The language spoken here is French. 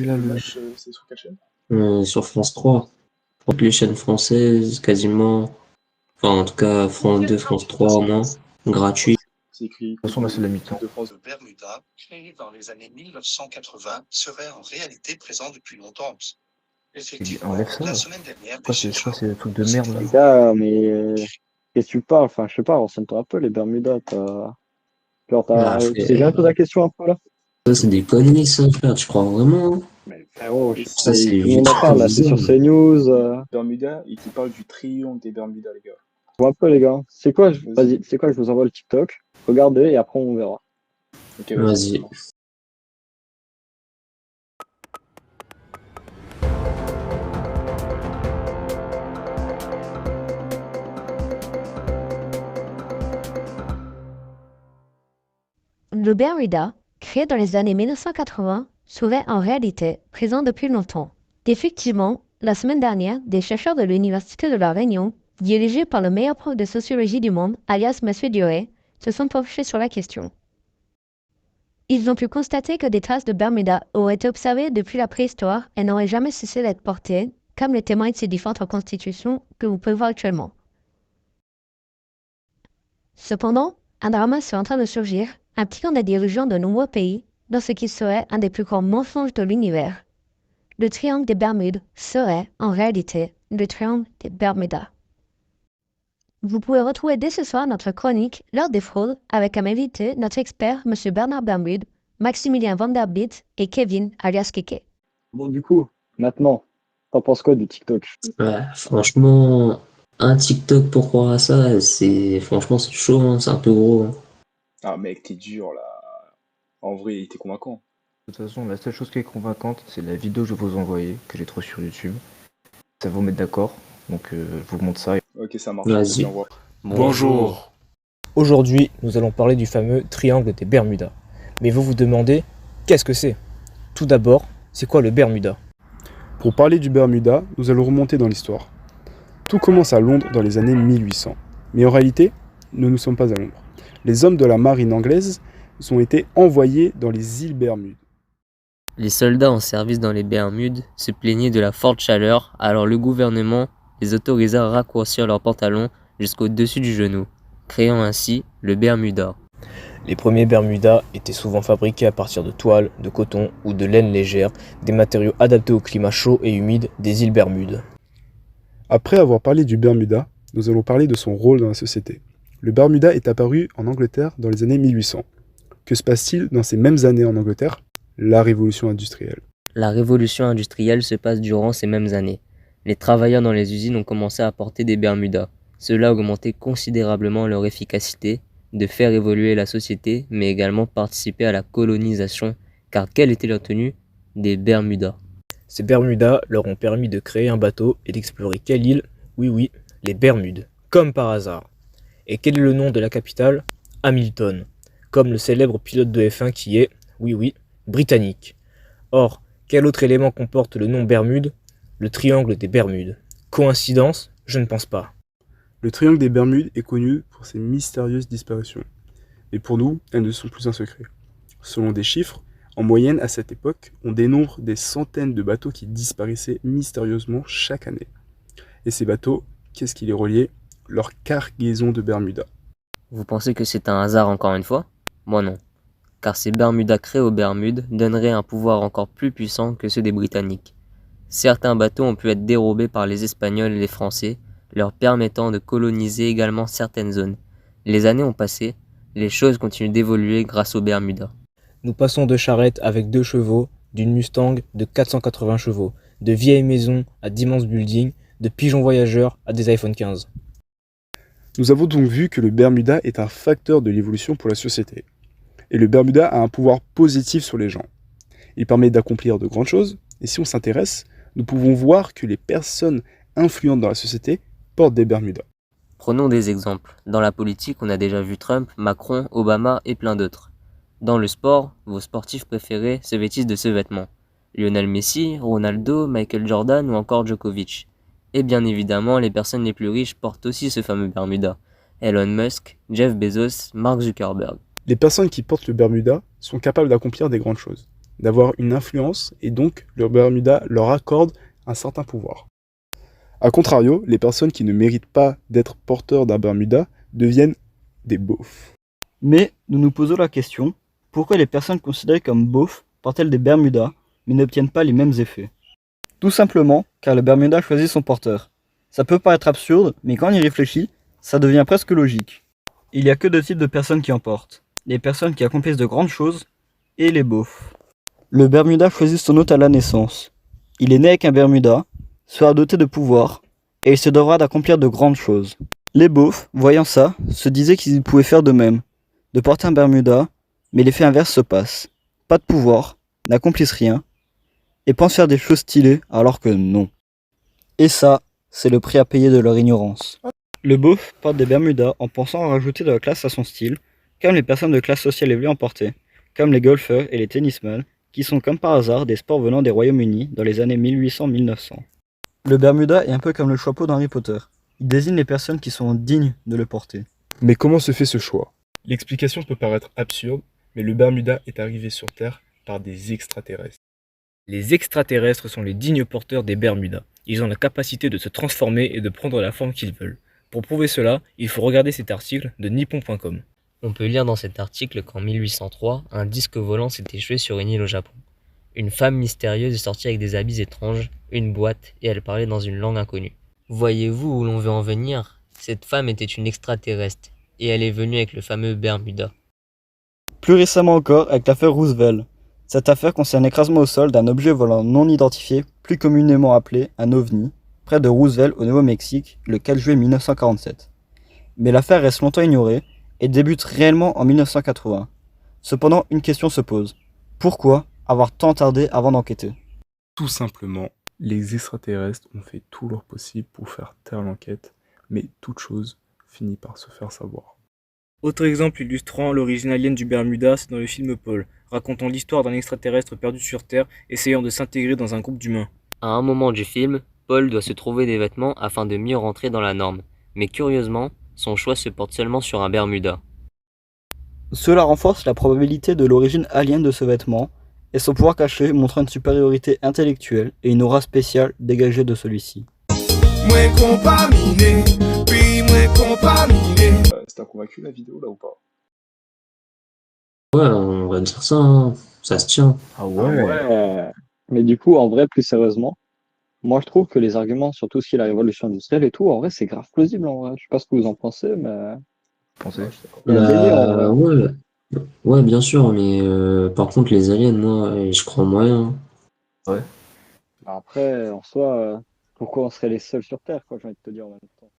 là Le le. match, c'est sur quelle chaîne? Sur France 3. Toutes les chaînes françaises, quasiment. Enfin, en tout cas, France 2, France 3 au moins. Ouais, Gratuit. c'est écrit De toute façon, là, c'est la équipe mi-temps. de France. Le Bermuda, créé dans les années 1980, serait en réalité présent depuis longtemps. Effectivement, Enlève ça. la semaine dernière, C'est quoi, c'est le truc de merde là? Les gars, mais qu'est-ce que tu parles? Enfin, je sais pas, renseigne-toi un peu, les Bermudas. Bah, Tu t'es jamais frère, posé la question un peu là? ça, c'est des conneries, ça, frère. Tu crois vraiment? Mais frérot, Et Ça, c'est tout le monde en juste parle là, c'est sur bizarre. CNews. Bermuda et qui parle du triangle des Bermudas, les gars. Je vois un peu, les gars. C'est quoi? Vas-y. Vas-y, c'est quoi? Je vous envoie le TikTok. Regardez et après on verra. Ok, vas-y. Vas-y. Le Bermuda, créé dans les années 1980, serait en réalité présent depuis longtemps. Effectivement, la semaine dernière, des chercheurs de l'Université de La Réunion, dirigés par le meilleur prof de sociologie du monde, alias M. Duré, se sont penchés sur la question. Ils ont pu constater que des traces de Bermuda auraient été observées depuis la préhistoire et n'auraient jamais cessé d'être portées, comme les témoins de ces différentes reconstitutions que vous pouvez voir actuellement. Cependant, un drama est en train de surgir, impliquant des dirigeants de nombreux pays dans ce qui serait un des plus grands mensonges de l'univers. Le triangle des Bermudes serait, en réalité, le triangle des Bermudas. Vous pouvez retrouver dès ce soir notre chronique L'heure des fraudes avec comme invité notre expert M. Bernard Bermude, Maximilien Vanderbilt et Kevin alias Keke. Bon, du coup, maintenant, t'en penses quoi du TikTok? Ouais, franchement, un TikTok pour croire à ça, franchement, c'est chaud, hein, c'est un peu gros, hein. Ah, mec, t'es dur là. En vrai, il était convaincant. De toute façon, la seule chose qui est convaincante, c'est la vidéo que je vais vous envoyer, que j'ai trouvée sur YouTube. Ça va vous mettre d'accord, donc je vous montre ça. Ok, ça marche. Vas-y. Vas-y, envoie. Bonjour. Aujourd'hui, nous allons parler du fameux triangle des Bermudas. Mais vous vous demandez, qu'est-ce que c'est? Tout d'abord, c'est quoi le Bermuda? Pour parler du Bermuda, nous allons remonter dans l'histoire. Tout commence à Londres dans les années 1800. Mais en réalité, nous ne sommes pas à Londres. Les hommes de la marine anglaise ont été envoyés dans les îles Bermudes. Les soldats en service dans les Bermudes se plaignaient de la forte chaleur, alors le gouvernement les autorisa à raccourcir leurs pantalons jusqu'au-dessus du genou, créant ainsi le Bermuda. Les premiers Bermudas étaient souvent fabriqués à partir de toile, de coton ou de laine légère, des matériaux adaptés au climat chaud et humide des îles Bermudes. Après avoir parlé du Bermuda, nous allons parler de son rôle dans la société. Le Bermuda est apparu en Angleterre dans les années 1800. Que se passe-t-il dans ces mêmes années en Angleterre? La révolution industrielle. La révolution industrielle se passe durant ces mêmes années. Les travailleurs dans les usines ont commencé à porter des Bermudas. Cela a augmenté considérablement leur efficacité de faire évoluer la société, mais également participer à la colonisation, car quelle était leur tenue? Des Bermudas. Ces Bermudas leur ont permis de créer un bateau et d'explorer quelle île? Oui, les Bermudes, comme par hasard. Et quel est le nom de la capitale? Hamilton, comme le célèbre pilote de F1 qui est, oui, britannique. Or, quel autre élément comporte le nom Bermude? Le triangle des Bermudes. Coïncidence? Je ne pense pas. Le triangle des Bermudes est connu pour ses mystérieuses disparitions. Mais pour nous, elles ne sont plus un secret. Selon des chiffres, en moyenne à cette époque, on dénombre des centaines de bateaux qui disparaissaient mystérieusement chaque année. Et ces bateaux, qu'est-ce qui les reliait? Leur cargaison de Bermuda. Vous pensez que c'est un hasard encore une fois? Moi non. Car ces Bermudas créés aux Bermudes donneraient un pouvoir encore plus puissant que ceux des Britanniques. Certains bateaux ont pu être dérobés par les Espagnols et les Français, leur permettant de coloniser également certaines zones. Les années ont passé, les choses continuent d'évoluer grâce aux Bermudas. Nous passons de charrettes avec 2 chevaux, d'une Mustang de 480 chevaux, de vieilles maisons à d'immenses buildings, de pigeons voyageurs à des iPhone 15. Nous avons donc vu que le Bermuda est un facteur de l'évolution pour la société. Et le Bermuda a un pouvoir positif sur les gens. Il permet d'accomplir de grandes choses, et si on s'intéresse, nous pouvons voir que les personnes influentes dans la société portent des Bermudas. Prenons des exemples. Dans la politique, on a déjà vu Trump, Macron, Obama et plein d'autres. Dans le sport, vos sportifs préférés se vêtissent de ce vêtement. Lionel Messi, Ronaldo, Michael Jordan ou encore Djokovic. Et bien évidemment, les personnes les plus riches portent aussi ce fameux Bermuda. Elon Musk, Jeff Bezos, Mark Zuckerberg. Les personnes qui portent le Bermuda sont capables d'accomplir des grandes choses. d'avoir une influence, et donc le Bermuda leur accorde un certain pouvoir. A contrario, les personnes qui ne méritent pas d'être porteurs d'un Bermuda deviennent des beaufs. Mais nous nous posons la question, pourquoi les personnes considérées comme beaufs portent-elles des Bermudas, mais n'obtiennent pas les mêmes effets? Tout simplement car le Bermuda choisit son porteur. Ça peut paraître absurde, mais quand on y réfléchit, ça devient presque logique. Il n'y a que deux types de personnes qui en portent. Les personnes qui accomplissent de grandes choses et les beaufs. Le Bermuda choisit son hôte à la naissance. Il est né avec un Bermuda, sera doté de pouvoir, et il se devra d'accomplir de grandes choses. Les beaufs, voyant ça, se disaient qu'ils pouvaient faire de même, de porter un Bermuda, mais l'effet inverse se passe. Pas de pouvoir, n'accomplissent rien, et pensent faire des choses stylées alors que non. Et ça, c'est le prix à payer de leur ignorance. Le beauf porte des Bermudas en pensant en rajouter de la classe à son style, comme les personnes de classe sociale élevée en portaient, comme les golfeurs et les tennisman, qui sont comme par hasard des sports venant des Royaumes-Unis dans les années 1800-1900. Le Bermuda est un peu comme le chapeau d'Harry Potter. Il désigne les personnes qui sont dignes de le porter. Mais comment se fait ce choix? L'explication peut paraître absurde, mais le Bermuda est arrivé sur Terre par des extraterrestres. Les extraterrestres sont les dignes porteurs des Bermudas. Ils ont la capacité de se transformer et de prendre la forme qu'ils veulent. Pour prouver cela, il faut regarder cet article de nippon.com. On peut lire dans cet article qu'en 1803, un disque volant s'est échoué sur une île au Japon. Une femme mystérieuse est sortie avec des habits étranges, une boîte, et elle parlait dans une langue inconnue. Voyez-vous où l'on veut en venir? Cette femme était une extraterrestre, et elle est venue avec le fameux Bermuda. Plus récemment encore avec l'affaire Roosevelt. Cette affaire concerne l'écrasement au sol d'un objet volant non identifié, plus communément appelé un ovni, près de Roosevelt au Nouveau-Mexique, le 4 juillet 1947. Mais l'affaire reste longtemps ignorée et débute réellement en 1980. Cependant, une question se pose. Pourquoi avoir tant tardé avant d'enquêter? Tout simplement, les extraterrestres ont fait tout leur possible pour faire taire l'enquête, mais toute chose finit par se faire savoir. Autre exemple illustrant l'origine alien du Bermuda, c'est dans le film Paul, racontant l'histoire d'un extraterrestre perdu sur Terre essayant de s'intégrer dans un groupe d'humains. À un moment du film, Paul doit se trouver des vêtements afin de mieux rentrer dans la norme, mais curieusement, son choix se porte seulement sur un Bermuda. Cela renforce la probabilité de l'origine alien de ce vêtement, et son pouvoir caché montrant une supériorité intellectuelle et une aura spéciale dégagée de celui-ci. T'as convaincu la vidéo là ou pas? Ouais, on va dire ça, hein. Ça se tient. Ah ouais. Ouais. Mais du coup, en vrai, plus sérieusement, moi je trouve que les arguments sur tout ce qui est la révolution industrielle et tout, en vrai, c'est grave plausible en vrai. Je sais pas ce que vous en pensez, mais Pensez. il y a un délire en vrai. Ouais, ouais, bien sûr, mais par contre, les aliens, moi, je crois moyen. Après, en soi, pourquoi on serait les seuls sur Terre, quoi, j'ai envie de te dire en même temps.